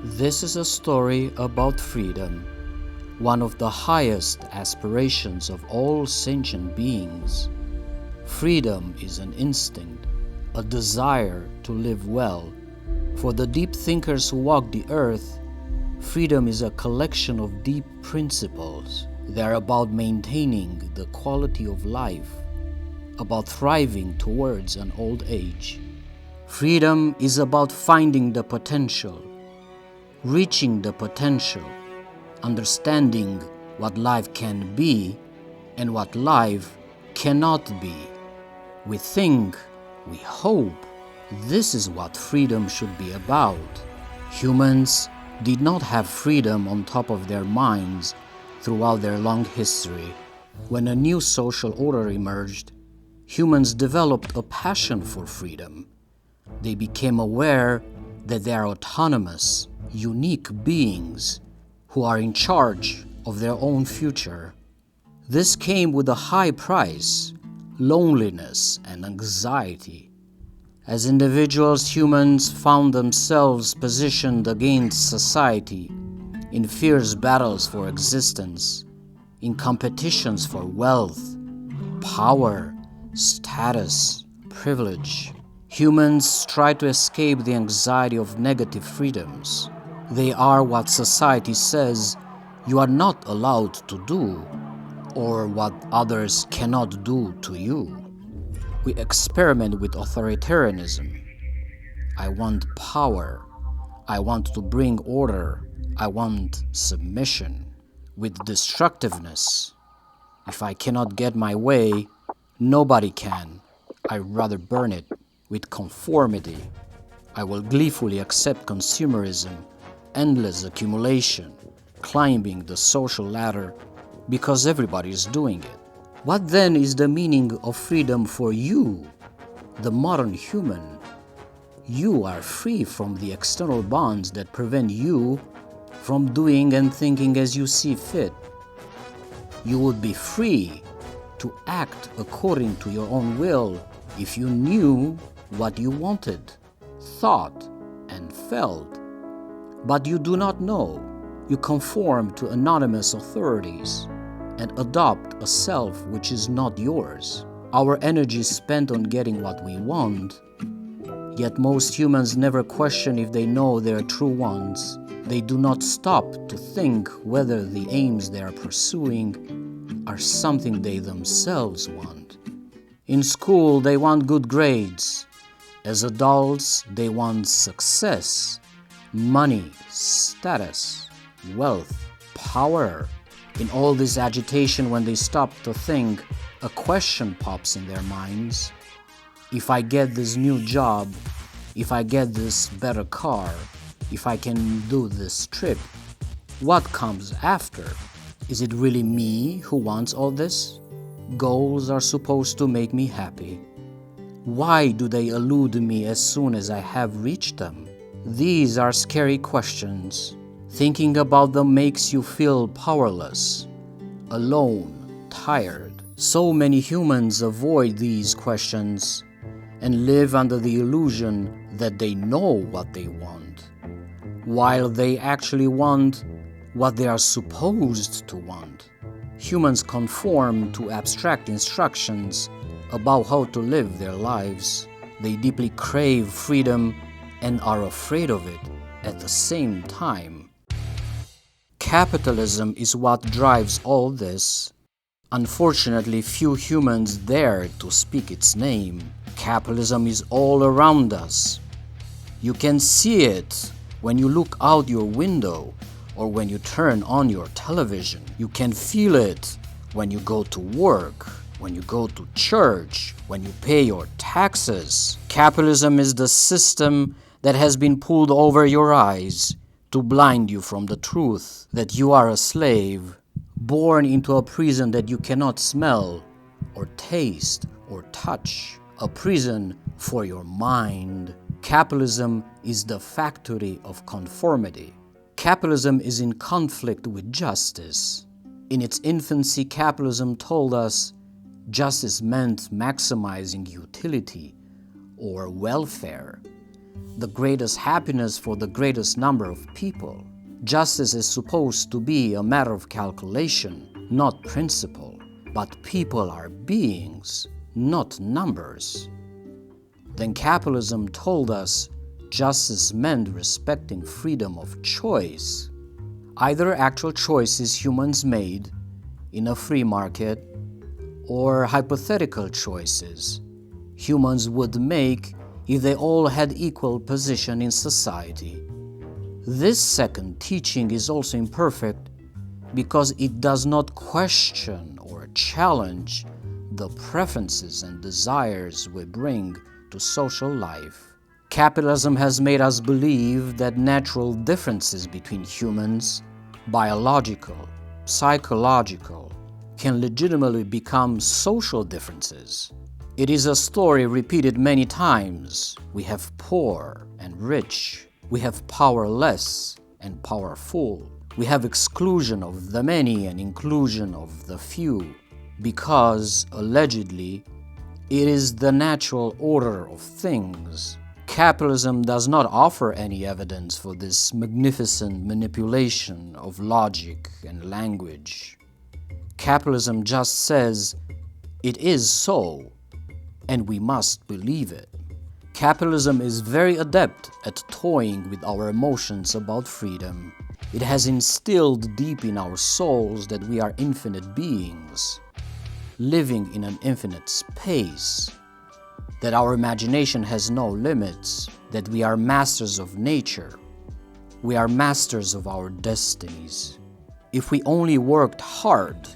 This is a story about freedom, one of the highest aspirations of all sentient beings. Freedom is an instinct, a desire to live well. For the deep thinkers who walk the earth, freedom is a collection of deep principles. They are about maintaining the quality of life, about thriving towards an old age. Freedom is about finding the potential, reaching the potential, understanding what life can be and what life cannot be. We think, we hope, this is what freedom should be about. Humans did not have freedom on top of their minds throughout their long history. When a new social order emerged, humans developed a passion for freedom. They became aware that they are autonomous, unique beings who are in charge of their own future. This came with a high price, loneliness and anxiety. As individuals, humans found themselves positioned against society, in fierce battles for existence, in competitions for wealth, power, status, privilege. Humans try to escape the anxiety of negative freedoms. They are what society says you are not allowed to do, or what others cannot do to you. We experiment with authoritarianism. I want power. I want to bring order. I want submission. With destructiveness. If I cannot get my way, nobody can. I'd rather burn it. With conformity, I will gleefully accept consumerism, endless accumulation, climbing the social ladder because everybody is doing it. What then is the meaning of freedom for you, the modern human? You are free from the external bonds that prevent you from doing and thinking as you see fit. You would be free to act according to your own will if you knew what you wanted, thought, and felt. But you do not know. You conform to anonymous authorities and adopt a self which is not yours. Our energy is spent on getting what we want, yet most humans never question if they know their true wants. They do not stop to think whether the aims they are pursuing are something they themselves want. In school, they want good grades. As adults, they want success, money, status, wealth, power. In all this agitation, when they stop to think, a question pops in their minds. If I get this new job, if I get this better car, if I can do this trip, what comes after? Is it really me who wants all this? Goals are supposed to make me happy. Why do they elude me as soon as I have reached them? These are scary questions. Thinking about them makes you feel powerless, alone, tired. So many humans avoid these questions and live under the illusion that they know what they want, while they actually want what they are supposed to want. Humans conform to abstract instructions about how to live their lives. They deeply crave freedom and are afraid of it at the same time. Capitalism is what drives all this. Unfortunately, few humans dare to speak its name. Capitalism is all around us. You can see it when you look out your window or when you turn on your television. You can feel it when you go to work, when you go to church, when you pay your taxes. Capitalism is the system that has been pulled over your eyes to blind you from the truth that you are a slave, born into a prison that you cannot smell or taste or touch, a prison for your mind. Capitalism is the factory of conformity. Capitalism is in conflict with justice. In its infancy, capitalism told us justice meant maximizing utility or welfare. the greatest happiness for the greatest number of people. Justice is supposed to be a matter of calculation, not principle. But people are beings, not numbers. Then capitalism told us justice meant respecting freedom of choice. Either actual choices humans made in a free market or hypothetical choices humans would make if they all had equal position in society. This second teaching is also imperfect because it does not question or challenge the preferences and desires we bring to social life. Capitalism has made us believe that natural differences between humans, biological, psychological, can legitimately become social differences. It is a story repeated many times. We have poor and rich. We have powerless and powerful. We have exclusion of the many and inclusion of the few, because, allegedly, it is the natural order of things. Capitalism does not offer any evidence for this magnificent manipulation of logic and language. Capitalism just says, it is so, and we must believe it. Capitalism is very adept at toying with our emotions about freedom. It has instilled deep in our souls that we are infinite beings, living in an infinite space, that our imagination has no limits, that we are masters of nature. We are masters of our destinies. If we only worked hard,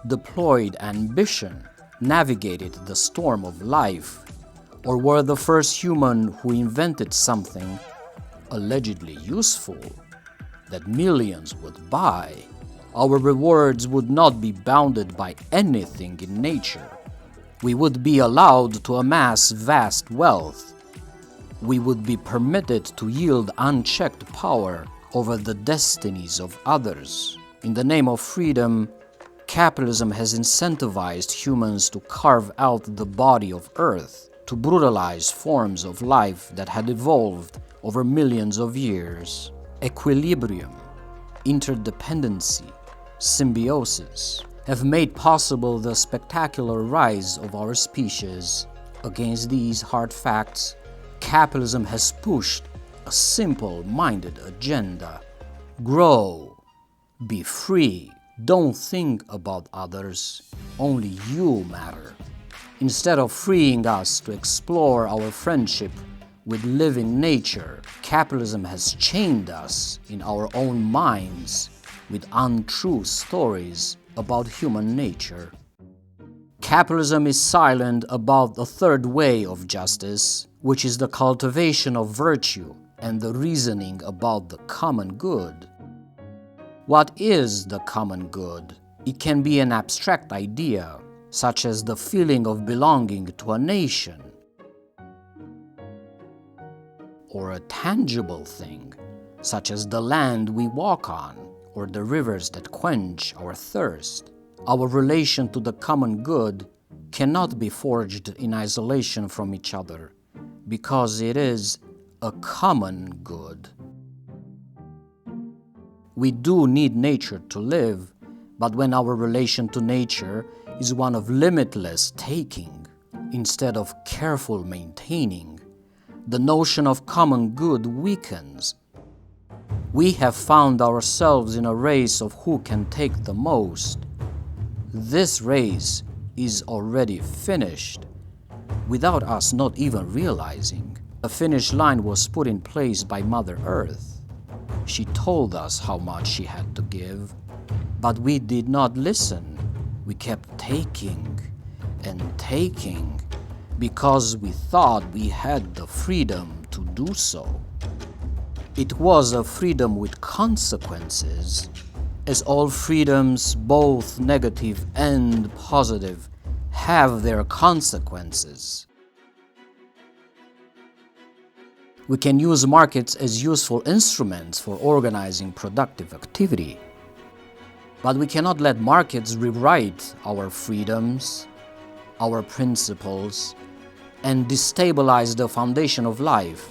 deployed ambition, navigated the storm of life, or were the first human who invented something allegedly useful that millions would buy, our rewards would not be bounded by anything in nature. We would be allowed to amass vast wealth. We would be permitted to yield unchecked power over the destinies of others. In the name of freedom, capitalism has incentivized humans to carve out the body of Earth, to brutalize forms of life that had evolved over millions of years. Equilibrium, interdependency, symbiosis have made possible the spectacular rise of our species. Against these hard facts, capitalism has pushed a simple-minded agenda. Grow, be free, don't think about others, only you matter. Instead of freeing us to explore our friendship with living nature, capitalism has chained us in our own minds with untrue stories about human nature. Capitalism is silent about the third way of justice, which is the cultivation of virtue and the reasoning about the common good. What is the common good? It can be an abstract idea, such as the feeling of belonging to a nation, or a tangible thing, such as the land we walk on, or the rivers that quench our thirst. Our relation to the common good cannot be forged in isolation from each other, because it is a common good. We do need nature to live, but when our relation to nature is one of limitless taking instead of careful maintaining, the notion of common good weakens. We have found ourselves in a race of who can take the most. This race is already finished, without us not even realizing. A finish line was put in place by Mother Earth. She told us how much she had to give, but we did not listen. We kept taking and taking because we thought we had the freedom to do so. It was a freedom with consequences, as all freedoms, both negative and positive, have their consequences. We can use markets as useful instruments for organizing productive activity, but we cannot let markets rewrite our freedoms, our principles, and destabilize the foundation of life.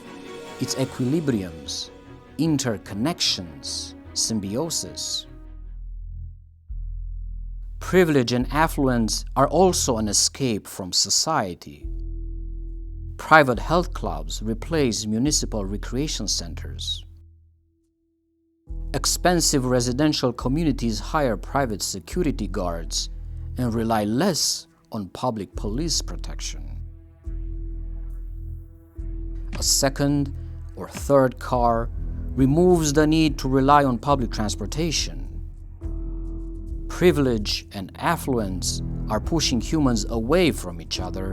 its equilibriums, interconnections, symbiosis. Privilege and affluence are also an escape from society. Private health clubs replace municipal recreation centers. Expensive residential communities hire private security guards and rely less on public police protection. A second or third car removes the need to rely on public transportation. Privilege and affluence are pushing humans away from each other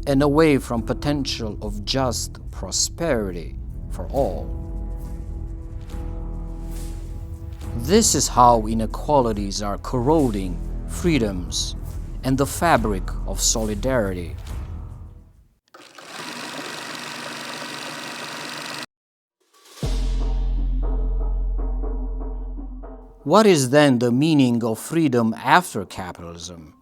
and away from potential of just prosperity for all. This is how inequalities are corroding freedoms and the fabric of solidarity. What is then the meaning of freedom after capitalism?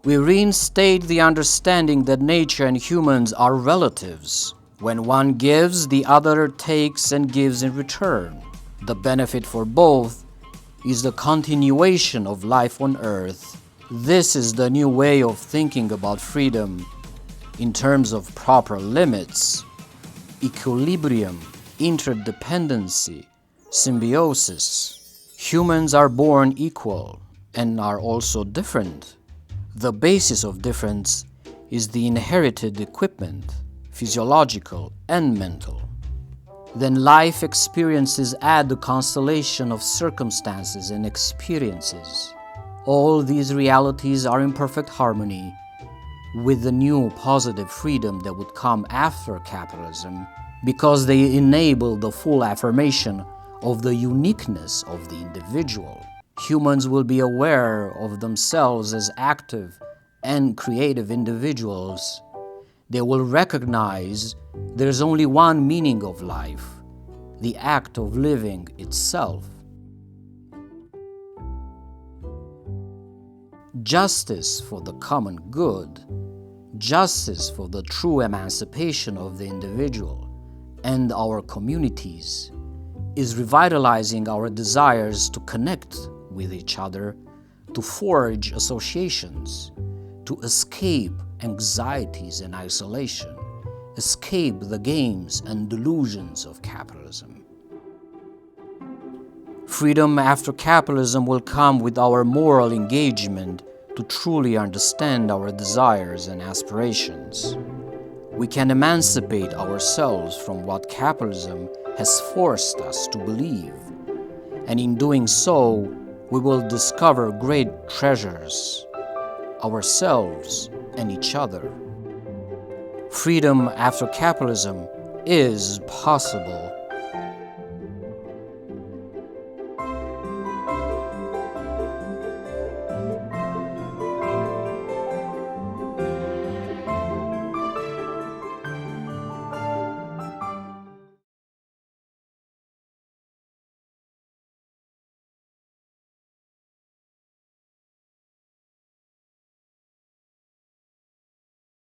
We reinstate the understanding that nature and humans are relatives. When one gives, the other takes and gives in return. The benefit for both is the continuation of life on Earth. This is the new way of thinking about freedom in terms of proper limits, equilibrium, interdependency, symbiosis. Humans are born equal and are also different. The basis of difference is the inherited equipment, physiological and mental. Then life experiences add the constellation of circumstances and experiences. All these realities are in perfect harmony with the new positive freedom that would come after capitalism, because they enable the full affirmation of the uniqueness of the individual. Humans will be aware of themselves as active and creative individuals. They will recognize there's only one meaning of life, the act of living itself. Justice for the common good, justice for the true emancipation of the individual and our communities, is revitalizing our desires to connect with each other, to forge associations, to escape anxieties and isolation, escape the games and delusions of capitalism. Freedom after capitalism will come with our moral engagement to truly understand our desires and aspirations. We can emancipate ourselves from what capitalism has forced us to believe, and in doing so, we will discover great treasures, ourselves and each other. Freedom after capitalism is possible.